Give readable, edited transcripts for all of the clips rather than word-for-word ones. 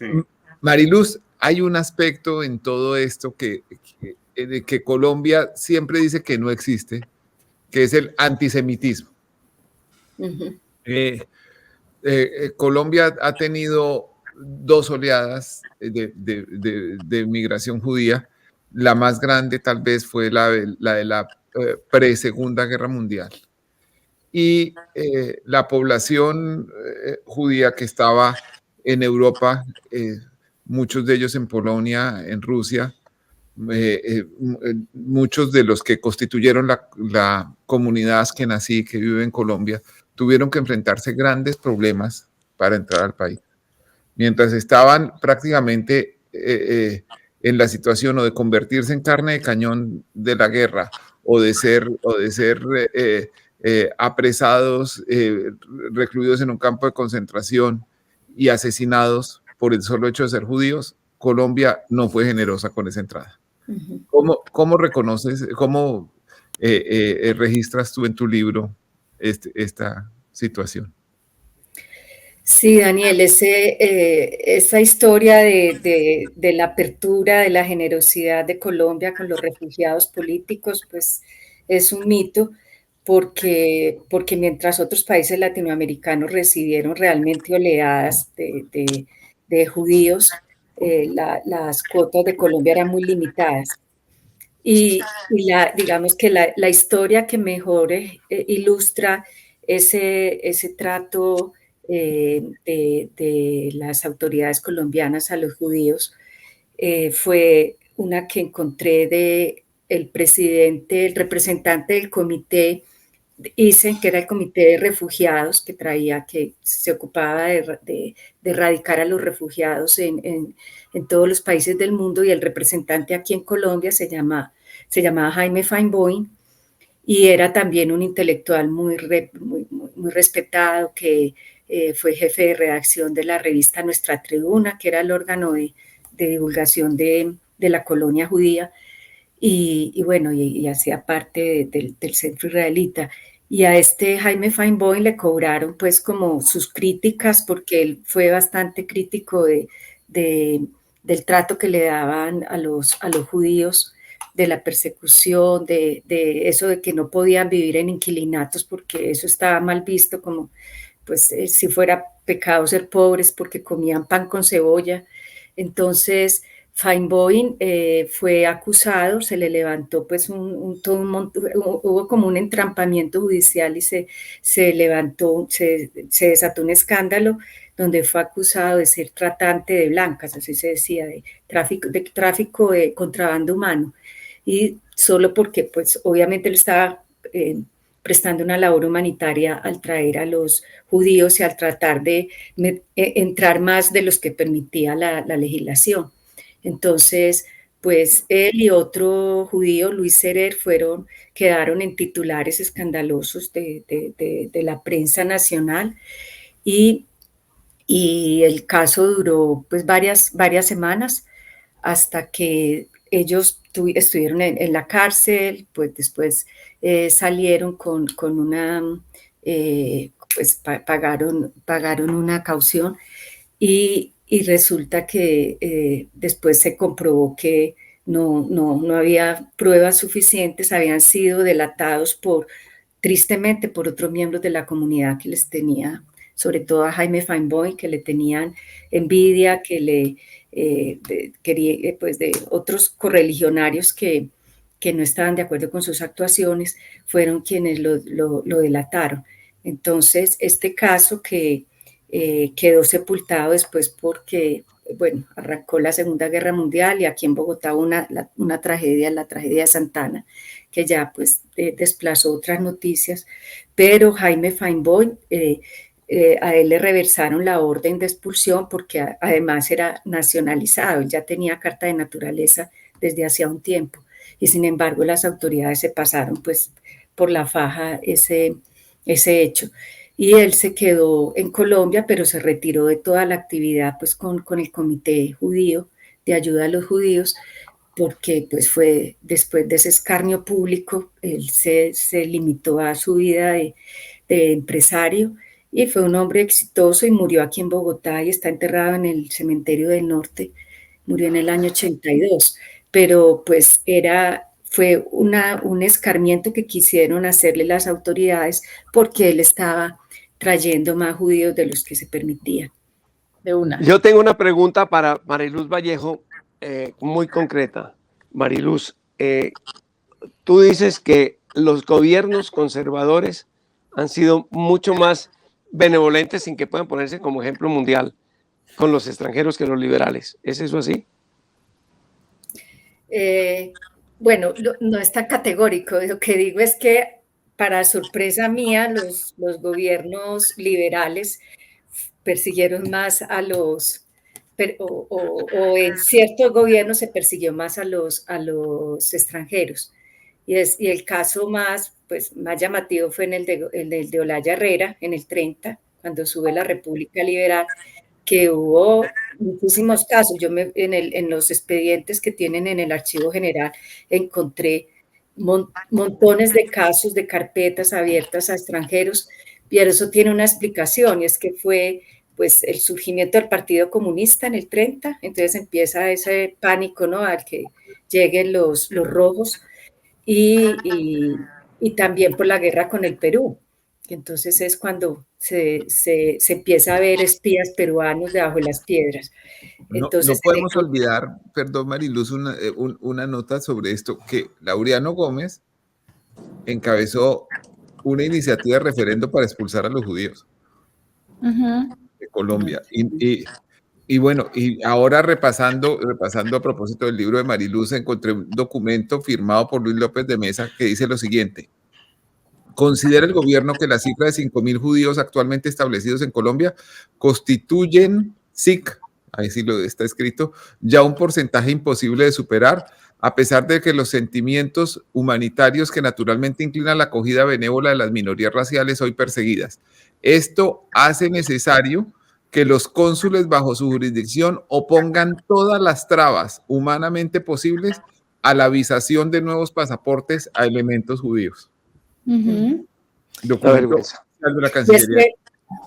M- Mariluz, hay un aspecto en todo esto que Colombia siempre dice que no existe, que es el antisemitismo. Ujú. Eh, Colombia ha tenido dos oleadas de migración judía. La más grande tal vez fue la de la pre-Segunda Guerra Mundial. Y la población judía que estaba en Europa, muchos de ellos en Polonia, en Rusia, muchos de los que constituyeron la comunidad askenazí que vive en Colombia, tuvieron que enfrentarse grandes problemas para entrar al país. Mientras estaban prácticamente en la situación o de convertirse en carne de cañón de la guerra o de ser apresados, recluidos en un campo de concentración y asesinados por el solo hecho de ser judíos, Colombia no fue generosa con esa entrada. Ujú. ¿Cómo reconoces, cómo registras tú en tu libro esta situación? Sí, Daniel, esa historia de la apertura, de la generosidad de Colombia con los refugiados políticos, pues es un mito, porque mientras otros países latinoamericanos recibieron realmente oleadas de judíos, las cuotas de Colombia eran muy limitadas. Digamos que la historia que mejor ilustra ese trato de las autoridades colombianas a los judíos fue una que encontré de el presidente, el representante del comité ICE, que era el comité de refugiados que se ocupaba de erradicar a los refugiados en todos los países del mundo, y el representante aquí en Colombia se llamaba Jaime Feinboim, y era también un intelectual muy respetado, que fue jefe de redacción de la revista Nuestra Tribuna, que era el órgano de divulgación de la colonia judía, y bueno, y hacía parte del centro israelita. Y a este Jaime Feinboim le cobraron pues como sus críticas, porque él fue bastante crítico de, del trato que le daban a los judíos, de la persecución, de eso de que no podían vivir en inquilinatos porque eso estaba mal visto, como pues si fuera pecado ser pobres porque comían pan con cebolla. Entonces Feinboim fue acusado, se le levantó pues hubo como un entrampamiento judicial y se desató un escándalo donde fue acusado de ser tratante de blancas, así se decía, de tráfico de contrabando humano. Y solo porque pues obviamente él estaba prestando una labor humanitaria al traer a los judíos y al tratar de entrar más de los que permitía la legislación. Entonces, pues él y otro judío, Luis Serer, quedaron en titulares escandalosos de la prensa nacional, y, y el caso duró pues varias semanas hasta que ellos estuvieron en la cárcel, pues después salieron con una, pues pagaron una caución, y resulta que después se comprobó que no había pruebas suficientes, habían sido delatados tristemente por otros miembros de la comunidad que les tenía, sobre todo a Jaime Feinboim, que le tenían envidia, pues de otros correligionarios que no estaban de acuerdo con sus actuaciones, fueron quienes lo delataron. Entonces, este caso que quedó sepultado después porque, bueno, arrancó la Segunda Guerra Mundial, y aquí en Bogotá una tragedia, la tragedia de Santana, que ya pues desplazó otras noticias, pero Jaime Feinboim, a él le reversaron la orden de expulsión porque además era nacionalizado, él ya tenía carta de naturaleza desde hacía un tiempo, y sin embargo las autoridades se pasaron pues por la faja ese hecho. Y él se quedó en Colombia, pero se retiró de toda la actividad pues con el Comité Judío de Ayuda a los Judíos, porque pues fue después de ese escarnio público, él se limitó a su vida de empresario, y fue un hombre exitoso y murió aquí en Bogotá y está enterrado en el Cementerio del Norte. Murió en el año 82, pero pues fue un escarmiento que quisieron hacerle las autoridades porque él estaba trayendo más judíos de los que se permitía. De una. Yo tengo una pregunta para Mariluz Vallejo, muy concreta. Mariluz, tú dices que los gobiernos conservadores han sido mucho más benevolentes, sin que puedan ponerse como ejemplo mundial, con los extranjeros que los liberales. ¿Es eso así? Bueno, no es tan categórico. Lo que digo es que, para sorpresa mía, los gobiernos liberales persiguieron más a los, o en ciertos gobiernos se persiguió más a los extranjeros. Y el caso pues, más llamativo fue el de Olaya Herrera, en el 30, cuando sube la República Liberal, que hubo muchísimos casos. Yo en los expedientes que tienen en el Archivo General encontré montones de casos, de carpetas abiertas a extranjeros, pero eso tiene una explicación, y es que fue pues el surgimiento del Partido Comunista en el 30, entonces empieza ese pánico, ¿no?, al que lleguen los rojos, y también por la guerra con el Perú. Entonces es cuando se empieza a ver espías peruanos debajo de las piedras. Entonces, no podemos olvidar, perdón Mariluz, una nota sobre esto, que Laureano Gómez encabezó una iniciativa de referendo para expulsar a los judíos de Colombia. Y bueno, y ahora repasando a propósito del libro de Mariluz, encontré un documento firmado por Luis López de Mesa que dice lo siguiente: considera el gobierno que la cifra de 5.000 judíos actualmente establecidos en Colombia constituyen, SIC, ahí sí lo está escrito, ya un porcentaje imposible de superar, a pesar de que los sentimientos humanitarios que naturalmente inclinan la acogida benévola de las minorías raciales hoy perseguidas. Esto hace necesario que los cónsules bajo su jurisdicción opongan todas las trabas humanamente posibles a la visación de nuevos pasaportes a elementos judíos. Documento de la Cancillería.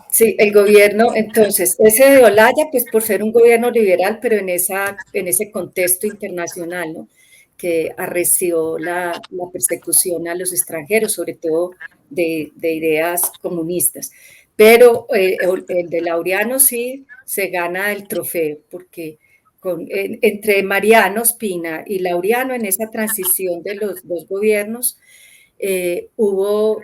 Sí, el gobierno, entonces, ese de Olaya, pues por ser un gobierno liberal, pero en ese contexto internacional, ¿no?, que arreció la persecución a los extranjeros, sobre todo de ideas comunistas. Pero el de Laureano sí se gana el trofeo, porque entre Mariano Ospina y Laureano, en esa transición de los dos gobiernos, hubo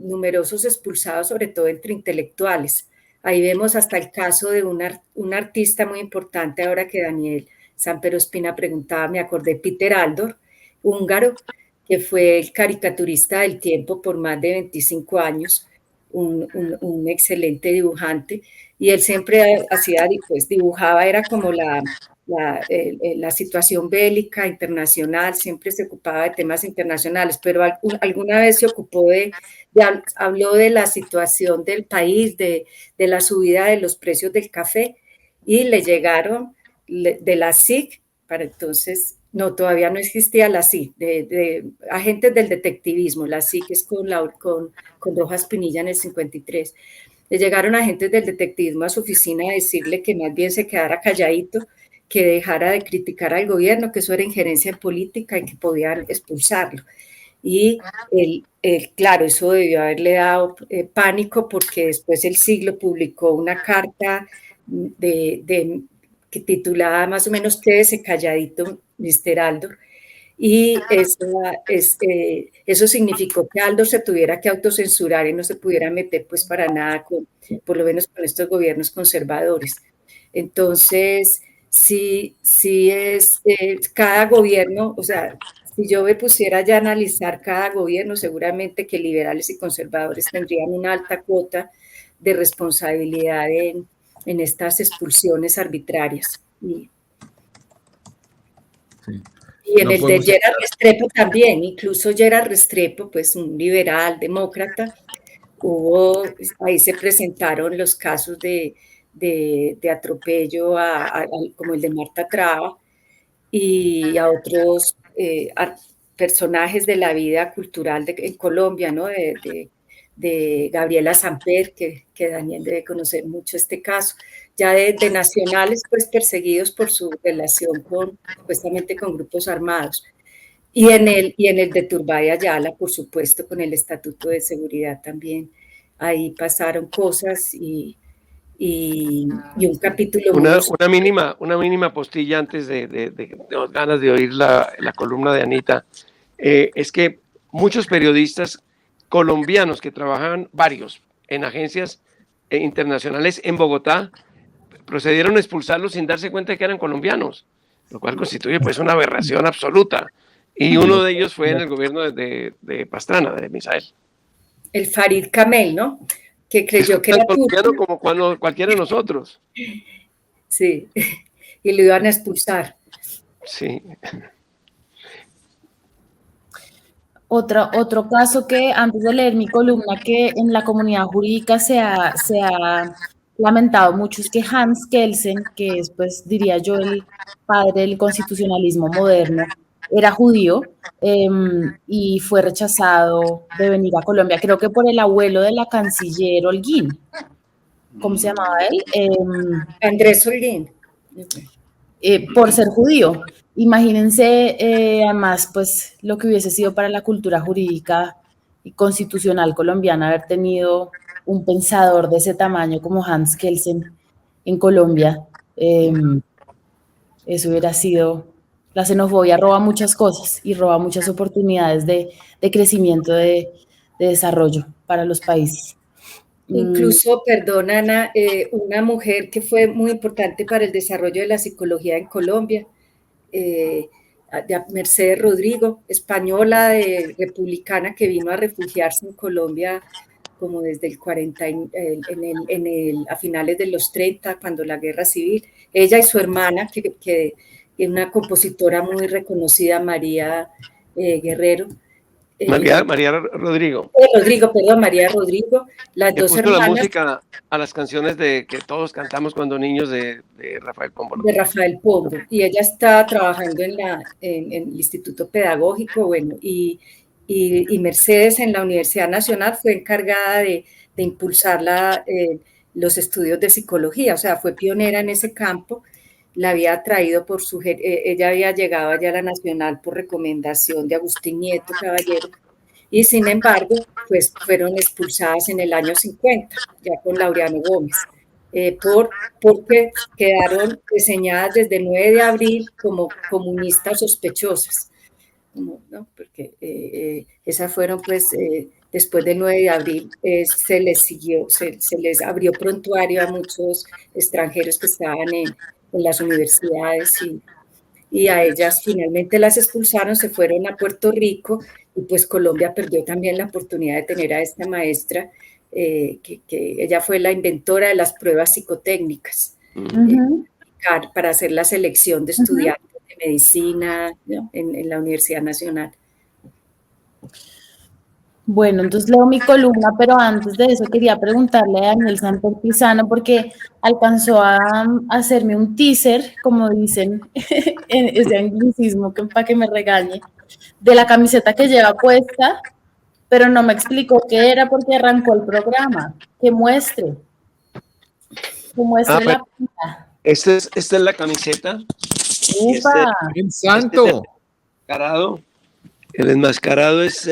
numerosos expulsados, sobre todo entre intelectuales. Ahí vemos hasta el caso de un artista muy importante, ahora que Daniel Samper Ospina preguntaba, me acordé, Peter Aldor, húngaro, que fue el caricaturista del Tiempo por más de 25 años, un excelente dibujante, y él siempre hacía, pues dibujaba, era como la situación bélica internacional, siempre se ocupaba de temas internacionales, pero alguna vez se ocupó habló de la situación del país, de la subida de los precios del café, y le llegaron de la SIC, para entonces, no, todavía no existía la SIC, de agentes del detectivismo, la SIC es con Rojas Pinilla en el 53. Le llegaron agentes del detectivismo a su oficina a decirle que más bien se quedara calladito, que dejara de criticar al gobierno, que eso era injerencia en política y que podían expulsarlo. Y claro, eso debió haberle dado pánico, porque después El Siglo publicó una carta que titulaba más o menos "Quédese calladito, Mr. Aldor", y eso significó que Aldor se tuviera que autocensurar y no se pudiera meter pues para nada, por lo menos con estos gobiernos conservadores. Entonces, sí es cada gobierno, o sea, si yo me pusiera ya a analizar cada gobierno, seguramente que liberales y conservadores tendrían una alta cuota de responsabilidad en estas expulsiones arbitrarias. Y en el de Gerard Restrepo también, incluso Gerard Restrepo, pues un liberal, demócrata, ahí se presentaron los casos de atropello como el de Marta Traba, y a otros personajes de la vida cultural en Colombia, ¿no?, de de Gabriela Samper, que Daniel debe conocer mucho este caso, ya de nacionales pues perseguidos por su relación supuestamente con grupos armados. Y en el de Turbay Ayala, por supuesto, con el Estatuto de Seguridad también. Ahí pasaron cosas y un capítulo una mínima postilla antes de ganas de oír la columna de Anita. Es que muchos periodistas colombianos que trabajaban, varios, en agencias internacionales en Bogotá, procedieron a expulsarlos sin darse cuenta de que eran colombianos, lo cual constituye pues una aberración absoluta. Y uno de ellos fue en el gobierno de Pastrana, de Misael. El Farid Kamel, ¿no? Que creyó que era colombiano como cuando cualquiera de nosotros. Sí, y lo iban a expulsar. Sí. Otro caso que antes de leer mi columna, que en la comunidad jurídica se ha lamentado mucho, es que Hans Kelsen, que es, pues, diría yo, el padre del constitucionalismo moderno, era judío y fue rechazado de venir a Colombia, creo que por el abuelo de la canciller Holguín. ¿Cómo se llamaba él? Andrés Holguín. Por ser judío. Imagínense, además, pues, lo que hubiese sido para la cultura jurídica y constitucional colombiana haber tenido un pensador de ese tamaño como Hans Kelsen en Colombia. Eso hubiera sido... La xenofobia roba muchas cosas y roba muchas oportunidades de crecimiento, de desarrollo para los países. Incluso, perdón, Ana, una mujer que fue muy importante para el desarrollo de la psicología en Colombia, Mercedes Rodrigo, española, republicana, que vino a refugiarse en Colombia como desde el 40, a finales de los 30, cuando la guerra civil. Ella y su hermana, que es una compositora muy reconocida, María Guerrero. María Rodrigo. María Rodrigo. Las dos hermanas. La música a las canciones que todos cantamos cuando niños de Rafael Pombo. De Rafael Pombo. Y ella está trabajando en el Instituto Pedagógico, bueno, y Mercedes en la Universidad Nacional fue encargada de impulsar los estudios de psicología, o sea, fue pionera en ese campo. La había traído ella había llegado allá a la Nacional por recomendación de Agustín Nieto Caballero, y sin embargo, pues fueron expulsadas en el año 50, ya con Laureano Gómez, porque quedaron reseñadas desde el 9 de abril como comunistas sospechosas, ¿no? Porque esas fueron, pues, después del 9 de abril, se les abrió prontuario a muchos extranjeros que estaban en las universidades y a ellas finalmente las expulsaron, se fueron a Puerto Rico y pues Colombia perdió también la oportunidad de tener a esta maestra, que ella fue la inventora de las pruebas psicotécnicas para hacer la selección de estudiantes de medicina, ¿no? en la Universidad Nacional. Bueno, entonces leo mi columna, pero antes de eso quería preguntarle a Daniel Samper Pisano, porque alcanzó a hacerme un teaser, como dicen, en ese anglicismo, para que me regañe, de la camiseta que lleva puesta, pero no me explicó qué era porque arrancó el programa. Que muestre la pinta. Esta es la camiseta. ¡Upa! ¡El santo! El enmascarado es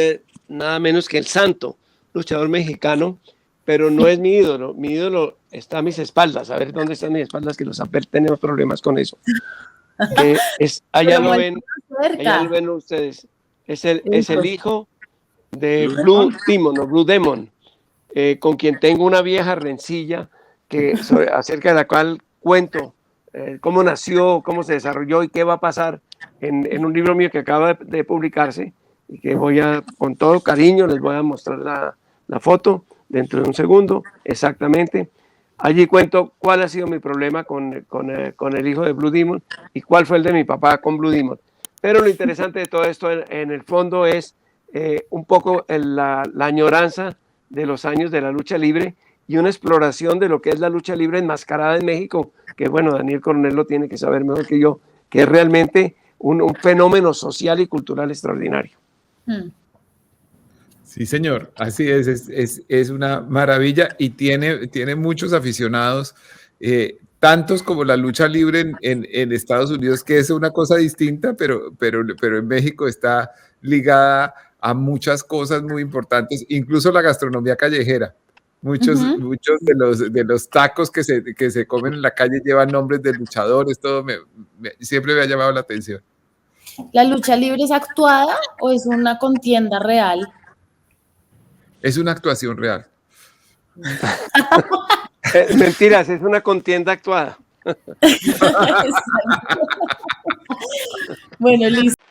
nada menos que el Santo, luchador mexicano, pero no es mi ídolo. Mi ídolo está a mis espaldas. A ver dónde están mis espaldas, que los Samper tenemos problemas con eso. Allá lo ven ustedes. Es el hijo de Blue Demon, con quien tengo una vieja rencilla acerca de la cual cuento cómo nació, cómo se desarrolló y qué va a pasar en un libro mío que acaba de publicarse, y que con todo cariño les voy a mostrar la foto dentro de un segundo, exactamente. Allí cuento cuál ha sido mi problema con el hijo de Blue Demon y cuál fue el de mi papá con Blue Demon. Pero lo interesante de todo esto en el fondo es un poco la añoranza de los años de la lucha libre y una exploración de lo que es la lucha libre enmascarada en México, que bueno, Daniel Coronel lo tiene que saber mejor que yo, que es realmente un fenómeno social y cultural extraordinario. Sí, señor, así es una maravilla y tiene muchos aficionados, tantos como la lucha libre en Estados Unidos, que es una cosa distinta, pero en México está ligada a muchas cosas muy importantes, incluso la gastronomía callejera. Muchos de los tacos que se comen en la calle llevan nombres de luchadores, todo siempre me ha llamado la atención. ¿La lucha libre es actuada o es una contienda real? Es una actuación real. Mentiras, es una contienda actuada. Bueno, listo.